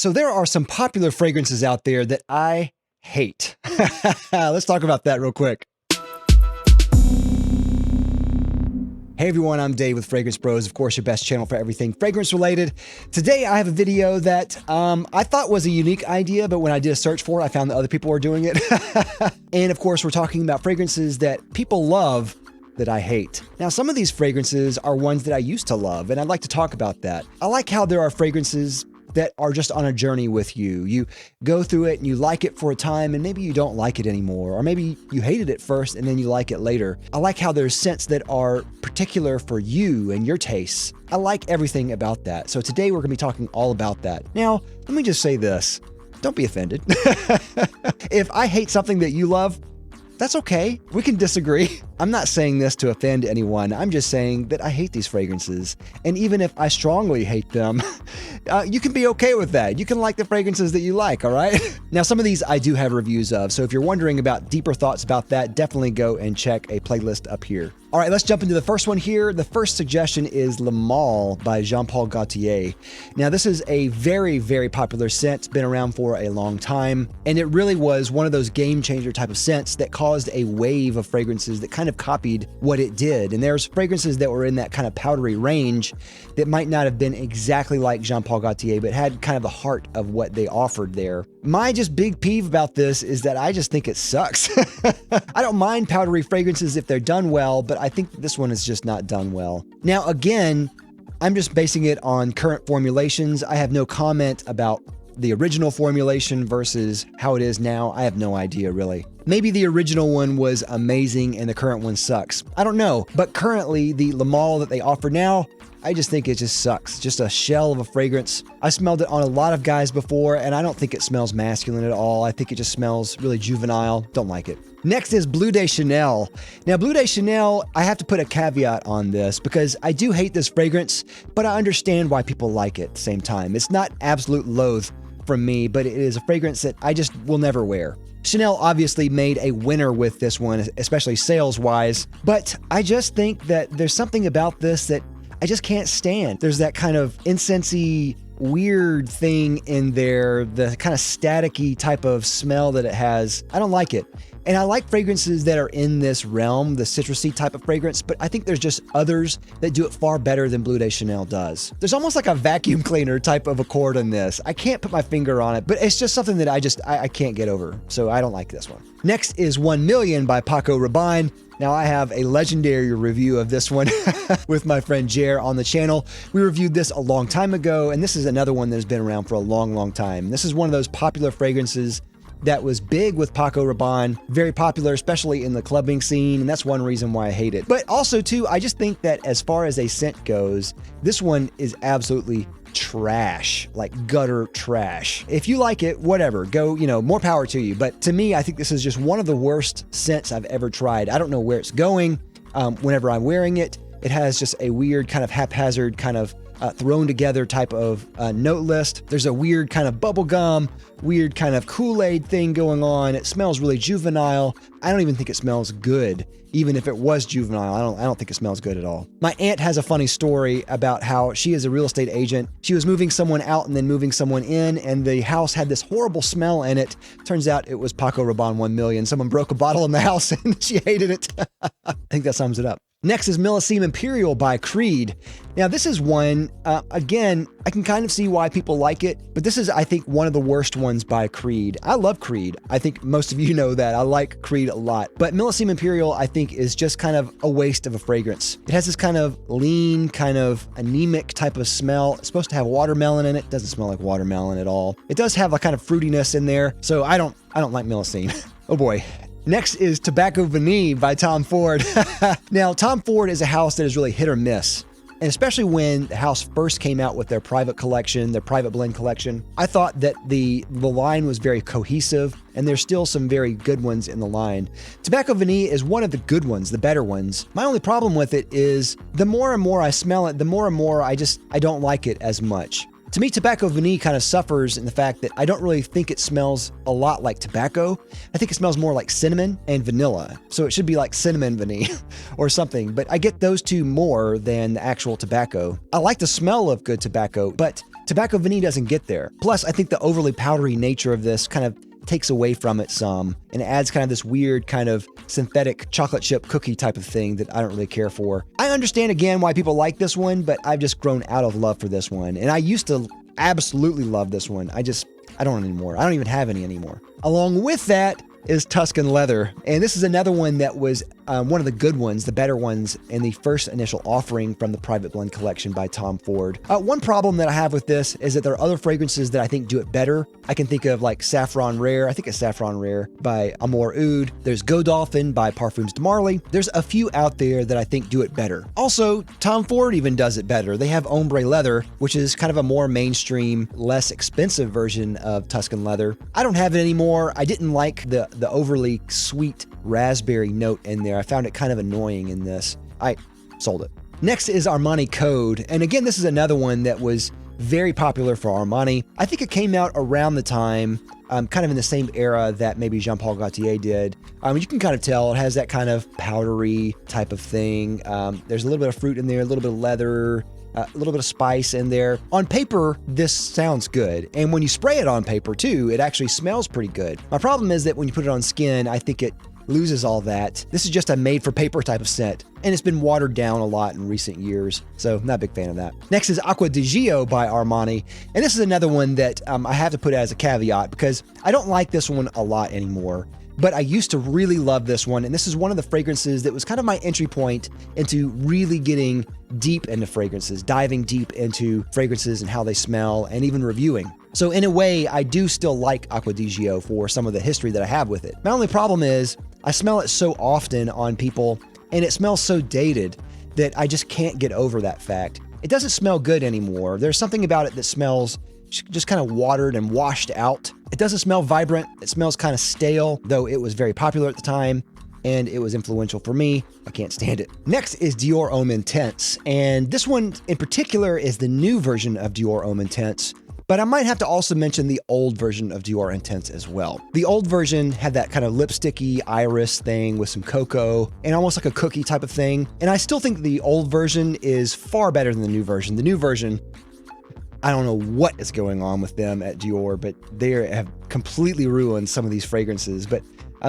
So there are some popular fragrances out there that I hate. Let's talk about that real quick. Hey everyone, I'm Dave with Fragrance Bros, of course your best channel for everything fragrance related. Today I have a video that I thought was a unique idea, but when I did a search for it, I found that other people were doing it. And of course we're talking about fragrances that people love that I hate. Now some of these fragrances are ones that I used to love, and I'd like to talk about that. I like how there are fragrances that are just on a journey with you. You go through it and you like it for a time and maybe you don't like it anymore, or maybe you hated it first and then you like it later. I like how there's scents that are particular for you and your tastes. I like everything about that. So today we're gonna be talking all about that. Now, let me just say this. Don't be offended. If I hate something that you love, that's okay. We can disagree. I'm not saying this to offend anyone. I'm just saying that I hate these fragrances. And even if I strongly hate them, you can be okay with that. You can like the fragrances that you like, all right? Now, some of these I do have reviews of. So if you're wondering about deeper thoughts about that, definitely go and check a playlist up here. All right, let's jump into the first one here. The first suggestion is Le Male by Jean-Paul Gaultier. Now, this is a very, very popular scent. It's been around for a long time, and it really was one of those game changer type of scents that caused a wave of fragrances that kind of copied what it did. And there's fragrances that were in that kind of powdery range that might not have been exactly like Jean-Paul Gaultier, but had kind of the heart of what they offered there. My just big peeve about this is that I just think it sucks. I don't mind powdery fragrances if they're done well, but I think this one is just not done well. Now, again, I'm just basing it on current formulations. I have no comment about the original formulation versus how it is now. I have no idea, really. Maybe the original one was amazing and the current one sucks. I don't know, but currently the Le Male that they offer now, I just think it just sucks. Just a shell of a fragrance. I smelled it on a lot of guys before, and I don't think it smells masculine at all. I think it just smells really juvenile. Don't like it. Next is Bleu de Chanel. Now, Bleu de Chanel, I have to put a caveat on this because I do hate this fragrance, but I understand why people like it at the same time. It's not absolute loathe from me, but it is a fragrance that I just will never wear. Chanel obviously made a winner with this one, especially sales-wise, but I just think that there's something about this that I just can't stand. There's that kind of incensey, weird thing in there, the kind of staticky type of smell that it has. I don't like it. And I like fragrances that are in this realm, the citrusy type of fragrance, but I think there's just others that do it far better than Bleu de Chanel does. There's almost like a vacuum cleaner type of accord in this. I can't put my finger on it, but it's just something that I can't get over. So I don't like this one. Next is 1 Million by Paco Rabanne. Now, I have a legendary review of this one with my friend Jer on the channel. We reviewed this a long time ago, and this is another one that has been around for a long, long time. This is one of those popular fragrances that was big with Paco Rabanne, very popular, especially in the clubbing scene, and that's one reason why I hate it. But also, too, I just think that as far as a scent goes, this one is absolutely trash, like gutter trash. If you like it, whatever, go, more power to you. But to me, I think this is just one of the worst scents I've ever tried. I don't know where it's going whenever I'm wearing it. It has just a weird kind of haphazard kind of thrown together type of note list. There's a weird kind of bubblegum, weird kind of Kool-Aid thing going on. It smells really juvenile. I don't even think it smells good. Even if it was juvenile, I don't think it smells good at all. My aunt has a funny story about how she is a real estate agent. She was moving someone out and then moving someone in, and the house had this horrible smell in it. Turns out it was Paco Rabanne 1 Million. Someone broke a bottle in the house and she hated it. I think that sums it up. Next is Millésime Imperial by Creed. Now, this is one, again, I can kind of see why people like it, but this is, I think, one of the worst ones by Creed. I love Creed. I think most of you know that. I like Creed a lot. But Millésime Imperial, I think, is just kind of a waste of a fragrance. It has this kind of lean, kind of anemic type of smell. It's supposed to have watermelon in it. It doesn't smell like watermelon at all. It does have a kind of fruitiness in there, so I don't like Millésime. Oh boy. Next is Tobacco Vanille by Tom Ford. Now, Tom Ford is a house that is really hit or miss. And especially when the house first came out with their private collection, their private blend collection, I thought that the line was very cohesive, and there's still some very good ones in the line. Tobacco Vanille is one of the good ones, the better ones. My only problem with it is the more and more I smell it, the more and more I don't like it as much. To me, Tobacco Vanille kind of suffers in the fact that I don't really think it smells a lot like tobacco. I think it smells more like cinnamon and vanilla. So it should be like cinnamon vanille or something, but I get those two more than the actual tobacco. I like the smell of good tobacco, but Tobacco vanille doesn't get there. Plus, I think the overly powdery nature of this kind of takes away from it some and adds kind of this weird kind of synthetic chocolate chip cookie type of thing that I don't really care for. I understand again why people like this one, but I've just grown out of love for this one. And I used to absolutely love this one. I don't anymore. I don't even have any anymore. Along with that is Tuscan Leather. And this is another one that was one of the good ones, the better ones in the first initial offering from the Private Blend collection by Tom Ford. One problem that I have with this is that there are other fragrances that I think do it better. I can think of like Saffron Rare. I think it's Saffron Rare by Amour Oud. There's Godolphin by Parfums de Marly. There's a few out there that I think do it better. Also, Tom Ford even does it better. They have Ombre Leather, which is kind of a more mainstream, less expensive version of Tuscan Leather. I don't have it anymore. I didn't like the overly sweet raspberry note in there. I found it kind of annoying in this. I sold it. Next is Armani Code. And again, this is another one that was very popular for Armani. I think it came out around the time, kind of in the same era that maybe Jean Paul Gaultier did. You can kind of tell it has that kind of powdery type of thing. There's a little bit of fruit in there, a little bit of leather, a little bit of spice in there. On paper, this sounds good. And when you spray it on paper too, it actually smells pretty good. My problem is that when you put it on skin, I think it loses all that. This is just a made for paper type of scent, and it's been watered down a lot in recent years, so not a big fan of that. Next is Acqua di Gio by Armani, and this is another one that I have to put as a caveat because I don't like this one a lot anymore. But I used to really love this one, and this is one of the fragrances that was kind of my entry point into really getting deep into fragrances, diving deep into fragrances and how they smell, and even reviewing. So in a way, I do still like Acqua di Gio for some of the history that I have with it. My only problem is I smell it so often on people, and it smells so dated that I just can't get over that fact. It doesn't smell good anymore. There's something about it that smells just kind of watered and washed out. It doesn't smell vibrant. It smells kind of stale, though it was very popular at the time and it was influential for me. I can't stand it. Next is Dior Homme Intense. And this one in particular is the new version of Dior Homme Intense. But I might have to also mention the old version of Dior Intense as well. The old version had that kind of lipsticky iris thing with some cocoa and almost like a cookie type of thing. And I still think the old version is far better than the new version. The new version, I don't know what is going on with them at Dior, but they have completely ruined some of these fragrances. But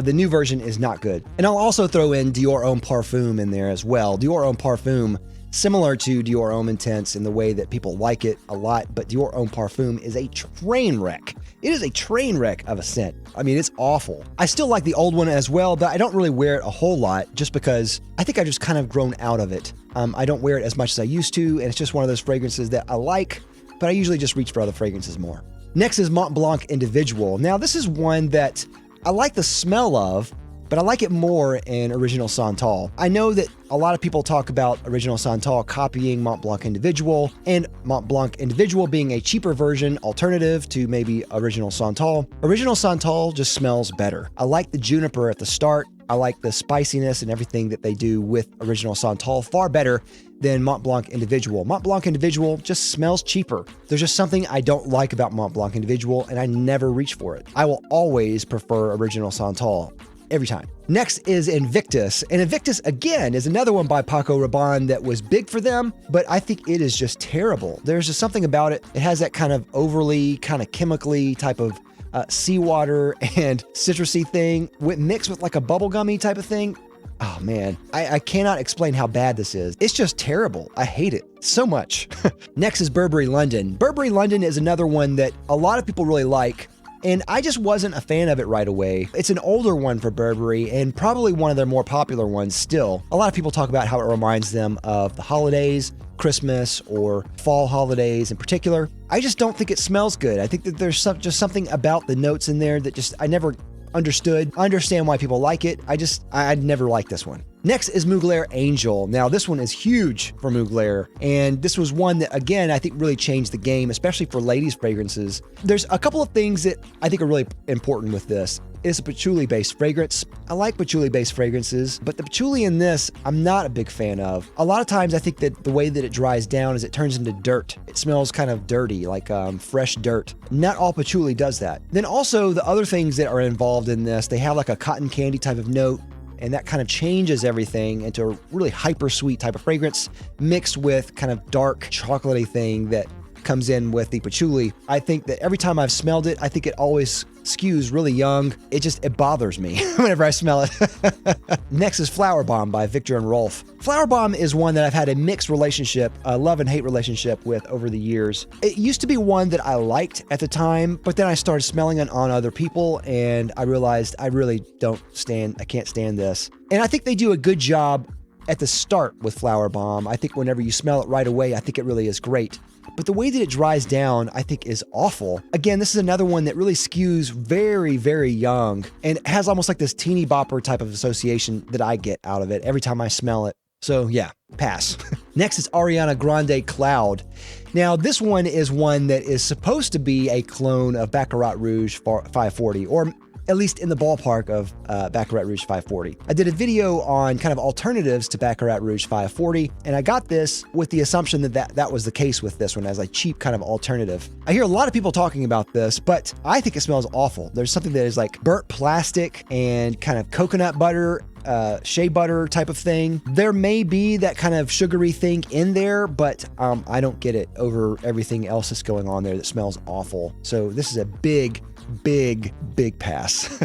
the new version is not good. And I'll also throw in Dior Homme Parfum in there as well. Dior Homme Parfum, similar to Dior Homme Intense in the way that people like it a lot, but Dior Homme Parfum is a train wreck. It is a train wreck of a scent. I mean, it's awful. I still like the old one as well, but I don't really wear it a whole lot just because I think I've just kind of grown out of it. I don't wear it as much as I used to, and it's just one of those fragrances that I like, but I usually just reach for other fragrances more. Next is Mont Blanc Individual. Now, this is one that I like the smell of, but I like it more in Original Santal. I know that a lot of people talk about Original Santal copying Mont Blanc Individual, and Mont Blanc Individual being a cheaper version alternative to maybe Original Santal. Original Santal just smells better. I like the juniper at the start. I like the spiciness and everything that they do with Original Santal far better than Mont Blanc Individual. Mont Blanc Individual just smells cheaper. There's just something I don't like about Mont Blanc Individual, and I never reach for it. I will always prefer Original Santal. Every time. Next is Invictus. And Invictus, again, is another one by Paco Rabanne that was big for them, but I think it is just terrible. There's just something about it. It has that kind of overly, kind of chemically type of seawater and citrusy thing mixed with like a bubblegummy type of thing. Oh man, I cannot explain how bad this is. It's just terrible. I hate it so much. Next is Burberry London. Burberry London is another one that a lot of people really like, and I just wasn't a fan of it right away. It's an older one for Burberry and probably one of their more popular ones still. A lot of people talk about how it reminds them of the holidays, Christmas or fall holidays in particular. I just don't think it smells good. I think that there's just something about the notes in there that just I never understood. I understand why people like it. I'd never liked this one. Next is Mugler Angel. Now, this one is huge for Mugler, and this was one that, again, I think really changed the game, especially for ladies' fragrances. There's a couple of things that I think are really important with this. It's a patchouli-based fragrance. I like patchouli-based fragrances, but the patchouli in this, I'm not a big fan of. A lot of times, I think that the way that it dries down is it turns into dirt. It smells kind of dirty, like fresh dirt. Not all patchouli does that. Then also, the other things that are involved in this, they have like a cotton candy type of note, and that kind of changes everything into a really hyper sweet type of fragrance mixed with kind of dark chocolatey thing that comes in with the patchouli. I think that every time I've smelled it, I think it always skews really young. It bothers me whenever I smell it. Next is Flower Bomb by Victor and Rolf. Flower Bomb is one that I've had a mixed relationship, a love and hate relationship with over the years. It used to be one that I liked at the time, but then I started smelling it on other people and I realized I can't stand this. And I think they do a good job at the start with Flower Bomb. I think whenever you smell it right away, I think it really is great. But the way that it dries down, I think is awful. Again, this is another one that really skews very, very young and has almost like this teeny bopper type of association that I get out of it every time I smell it. So yeah, pass. Next is Ariana Grande Cloud. Now, this one is one that is supposed to be a clone of Baccarat Rouge 540, or at least in the ballpark of Baccarat Rouge 540. I did a video on kind of alternatives to Baccarat Rouge 540, and I got this with the assumption that was the case with this one as a cheap kind of alternative. I hear a lot of people talking about this, but I think it smells awful. There's something that is like burnt plastic and kind of coconut butter, shea butter type of thing. There may be that kind of sugary thing in there, but I don't get it over everything else that's going on there that smells awful. So this is a big pass.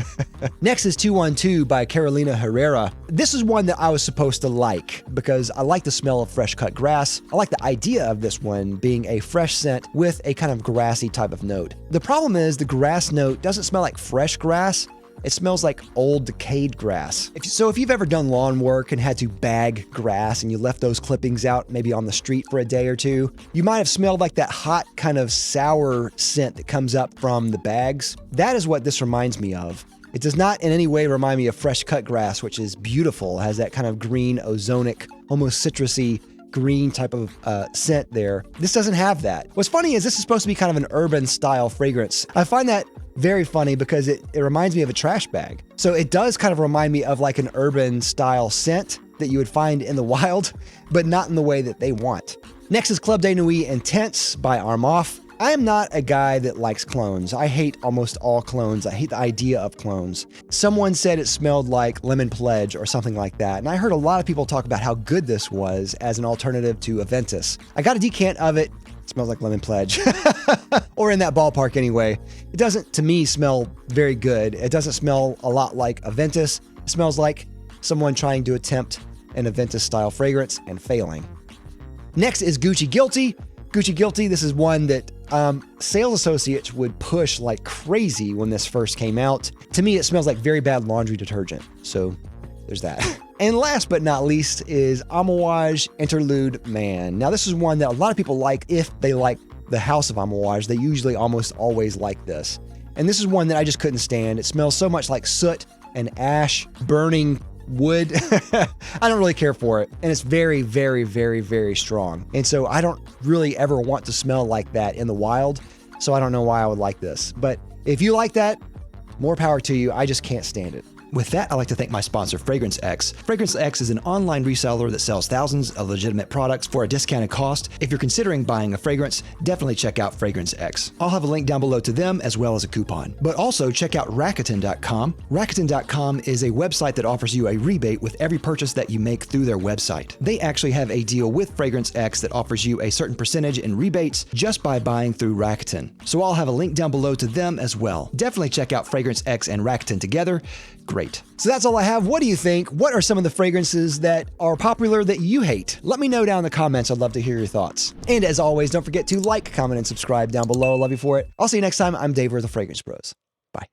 Next is 212 by Carolina Herrera. This is one that I was supposed to like because I like the smell of fresh cut grass. I like the idea of this one being a fresh scent with a kind of grassy type of note. The problem is the grass note doesn't smell like fresh grass. It smells like old decayed grass. If you've ever done lawn work and had to bag grass and you left those clippings out maybe on the street for a day or two, you might have smelled like that hot kind of sour scent that comes up from the bags. That is what this reminds me of. It does not in any way remind me of fresh cut grass, which is beautiful. It has that kind of green, ozonic, almost citrusy green type of scent there. This doesn't have that. What's funny is this is supposed to be kind of an urban style fragrance. I find that very funny because it reminds me of a trash bag. So it does kind of remind me of like an urban style scent that you would find in the wild, but not in the way that they want. Next is Club de Nuit Intense by Armaf. I am not a guy that likes clones. I hate almost all clones. I hate the idea of clones. Someone said it smelled like Lemon Pledge or something like that. And I heard a lot of people talk about how good this was as an alternative to Aventus. I got a decant of it. It smells like Lemon Pledge. Or in that ballpark anyway. It doesn't, to me, smell very good. It doesn't smell a lot like Aventus. It smells like someone trying to attempt an Aventus style fragrance and failing. Next is Gucci Guilty. Gucci Guilty, this is one that sales associates would push like crazy when this first came out. To me, it smells like very bad laundry detergent. So there's that. And last but not least is Amouage Interlude Man. Now, this is one that a lot of people like if they like the House of Amouage. They usually almost always like this. And this is one that I just couldn't stand. It smells so much like soot and ash, burning wood. I don't really care for it. And it's very, very, very, very strong. And so I don't really ever want to smell like that in the wild. So I don't know why I would like this. But if you like that, more power to you. I just can't stand it. With that, I'd like to thank my sponsor, Fragrance X. Fragrance X is an online reseller that sells thousands of legitimate products for a discounted cost. If you're considering buying a fragrance, definitely check out Fragrance X. I'll have a link down below to them as well as a coupon. But also check out Rakuten.com. Rakuten.com is a website that offers you a rebate with every purchase that you make through their website. They actually have a deal with Fragrance X that offers you a certain percentage in rebates just by buying through Rakuten. So I'll have a link down below to them as well. Definitely check out Fragrance X and Rakuten together. Great. So that's all I have. What do you think? What are some of the fragrances that are popular that you hate? Let me know down in the comments. I'd love to hear your thoughts. And as always, don't forget to like, comment, and subscribe down below. Love you for it. I'll see you next time. I'm Dave with the Fragrance Bros. Bye.